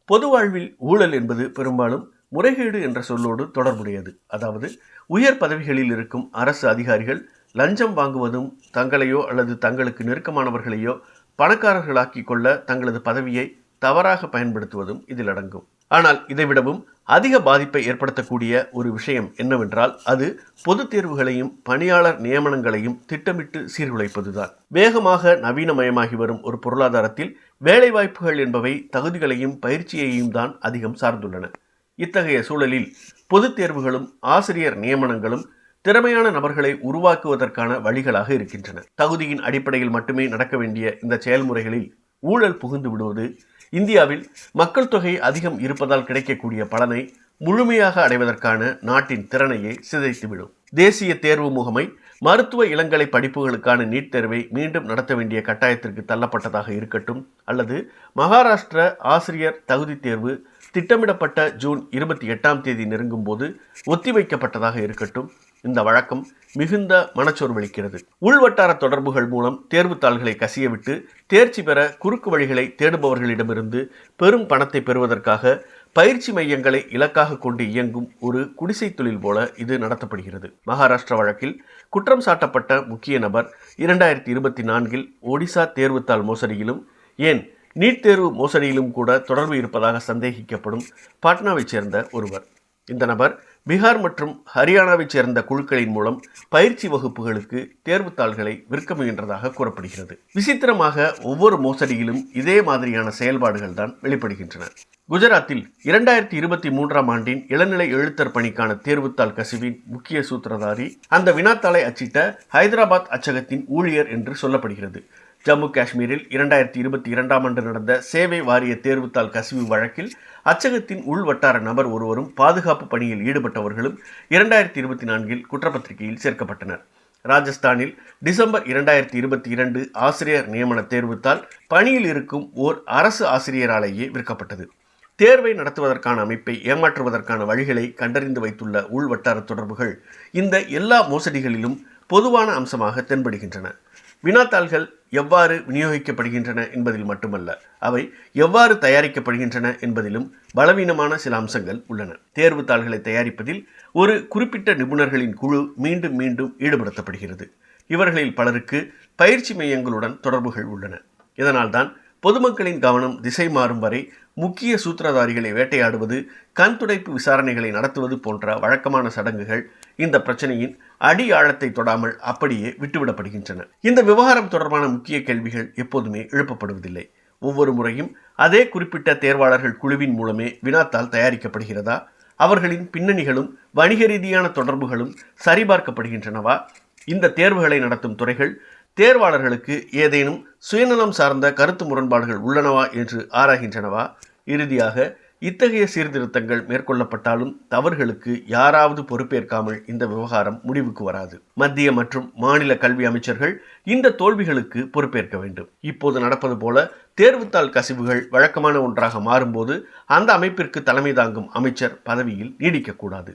பொது வாழ்வில் ஊழல் என்பது பெரும்பாலும் முறைகேடு என்ற சொல்லோடு தொடர்புடையது. அதாவது உயர் பதவிகளில் இருக்கும் அரசு அதிகாரிகள் லஞ்சம் வாங்குவதும் தங்களையோ அல்லது தங்களுக்கு நெருக்கமானவர்களையோ பணக்காரர்களாக்கிக் கொள்ள தங்களது பதவியை தவறாக பயன்படுத்துவதும் இதில் அடங்கும். ஆனால் இதைவிடவும் அதிக பாதிப்பை ஏற்படுத்தக்கூடிய ஒரு விஷயம் என்னவென்றால் அது பொது தேர்வுகளையும் பணியாளர் நியமனங்களையும் திட்டமிட்டு சீர்குலைப்பதுதான். வேகமாக நவீனமயமாகி வரும் ஒரு பொருளாதாரத்தில் வேலைவாய்ப்புகள் என்பவை தகுதிகளையும் பயிற்சியையும் தான் அதிகம் சார்ந்துள்ளன. இத்தகைய சூழலில் பொது தேர்வுகளும் ஆசிரியர் நியமனங்களும் திறமையான நபர்களை உருவாக்குவதற்கான வழிகளாக இருக்கின்றன. தகுதியின் அடிப்படையில் மட்டுமே நடக்க வேண்டிய இந்த செயல்முறைகளில் ஊழல் புகுந்து விடுவது இந்தியாவில் மக்கள் தொகை அதிகம் இருப்பதால் கிடைக்கக்கூடிய பலனை முழுமையாக அடைவதற்கான நாட்டின் திறனையை சிதைத்துவிடும். தேசிய தேர்வு முகமை மருத்துவ இளங்கலை படிப்புகளுக்கான நீட் தேர்வை மீண்டும் நடத்த வேண்டிய கட்டாயத்திற்கு தள்ளப்பட்டதாக இருக்கட்டும், அல்லது மகாராஷ்டிர ஆசிரியர் தகுதி தேர்வு திட்டமிடப்பட்ட ஜூன் 28 நெருங்கும் போது ஒத்திவைக்கப்பட்டதாக இருக்கட்டும், இந்த வழக்கம் மிகுந்த மனச்சோர்வளிக்கிறது. உள்வட்டார தொடர்புகள் மூலம் தேர்வுத்தாள்களை கசியவிட்டு தேர்ச்சி பெற குறுக்கு வழிகளை தேடுபவர்களிடமிருந்து பெரும் பணத்தை பெறுவதற்காக பயிற்சி மையங்களை இலக்காக கொண்டு இயங்கும் ஒரு குடிசை தொழில் போல இது நடத்தப்படுகிறது. மகாராஷ்டிரா வழக்கில் குற்றம் சாட்டப்பட்ட முக்கிய நபர் 2024 ஒடிசா தேர்வுத்தாள் மோசடியிலும் ஏன் நீட் தேர்வு மோசடியிலும் கூட தொடர்பு இருப்பதாக சந்தேகிக்கப்படும் பாட்னாவைச் சேர்ந்த ஒருவர். இந்த நபர் பீகார் மற்றும் ஹரியானாவைச் சேர்ந்த குழுக்களின் மூலம் பயிற்சி வகுப்புகளுக்கு தேர்வுத்தாள்களை விற்க முயன்றதாக கூறப்படுகிறது. விசித்திரமாக ஒவ்வொரு மோசடியிலும் இதே மாதிரியான செயல்பாடுகள் தான் வெளிப்படுகின்றன. குஜராத்தில் 2023 ஆண்டின் இளநிலை எழுத்தர் பணிக்கான தேர்வுத்தாள் கசிவின் முக்கிய சூத்திரதாரி அந்த வினாத்தாளை அச்சிட்ட ஹைதராபாத் அச்சகத்தின் ஊழியர் என்று சொல்லப்படுகிறது. ஜம்மு காஷ்மீரில் 2022 ஆண்டு நடந்த சேவை வாரிய தேர்வுத்தாள் கசிவு வழக்கில் அச்சகத்தின் உள்வட்டார நபர் ஒருவரும் பாதுகாப்பு பணியில் ஈடுபட்டவர்களும் 2024 குற்றப்பத்திரிகையில் சேர்க்கப்பட்டனர். ராஜஸ்தானில் டிசம்பர் 2022 ஆசிரியர் நியமன தேர்வுத்தாள் பணியில் இருக்கும் ஓர் அரசு ஆசிரியராலேயே விற்கப்பட்டது. தேர்வை நடத்துவதற்கான அமைப்பை ஏமாற்றுவதற்கான வழிகளை கண்டறிந்து வைத்துள்ள உள்வட்டார தொடர்புகள் இந்த எல்லா மோசடிகளிலும் பொதுவான அம்சமாக தென்படுகின்றன. வினாத்தாள்கள் எவ்வாறு விநியோகிக்கப்படுகின்றன என்பதில் மட்டுமல்ல, அவை எவ்வாறு தயாரிக்கப்படுகின்றன என்பதிலும் பலவீனமான சில அம்சங்கள் உள்ளன. தேர்வுத்தாள்களை தயாரிப்பதில் ஒரு குறிப்பிட்ட நிபுணர்களின் குழு மீண்டும் மீண்டும் ஈடுபடுத்தப்படுகிறது. இவர்களில் பலருக்கு பயிற்சி மையங்களுடன் தொடர்புகள் உள்ளன. இதனால்தான் பொதுமக்களின் கவனம் திசை மாறும் வரை முக்கிய சூத்திரதாரிகளை வேட்டையாடுவது, கண் துடைப்பு விசாரணைகளை நடத்துவது போன்ற வழக்கமான சடங்குகள் இந்த பிரச்சனையின் அடி ஆழத்தை தொடாமல் அப்படியே விட்டுவிடப்படுகின்றன. இந்த விவகாரம் தொடர்பான முக்கிய கேள்விகள் எப்போதுமே எழுப்பப்படுவதில்லை. ஒவ்வொரு முறையும் அதே குறிப்பிட்ட தேர்வாளர்கள் குழுவின் மூலமே வினாத்தாள் தயாரிக்கப்படுகிறதா? அவர்களின் பின்னணிகளும் வணிக ரீதியான தொடர்புகளும் சரிபார்க்கப்படுகின்றனவா? இந்த தேர்வுகளை நடத்தும் துறைகள் தேர்வாளர்களுக்கு ஏதேனும் சுயநலம் சார்ந்த கருத்து முரண்பாடுகள் உள்ளனவா என்று ஆராய்கின்றனவா? இறுதியாக இத்தகைய சீர்திருத்தங்கள் மேற்கொள்ளப்பட்டாலும் தவறுகளுக்கு யாராவது பொறுப்பேற்காமல் இந்த விவகாரம் முடிவுக்கு வராது. மத்திய மற்றும் மாநில கல்வி அமைச்சர்கள் இந்த தோல்விகளுக்கு பொறுப்பேற்க வேண்டும். இப்போது நடப்பது போல தேர்வுத்தாள் கசிவுகள் வழக்கமான ஒன்றாக மாறும்போது அந்த அமைப்பிற்கு தலைமை தாங்கும் அமைச்சர் பதவியில் நீடிக்கக்கூடாது.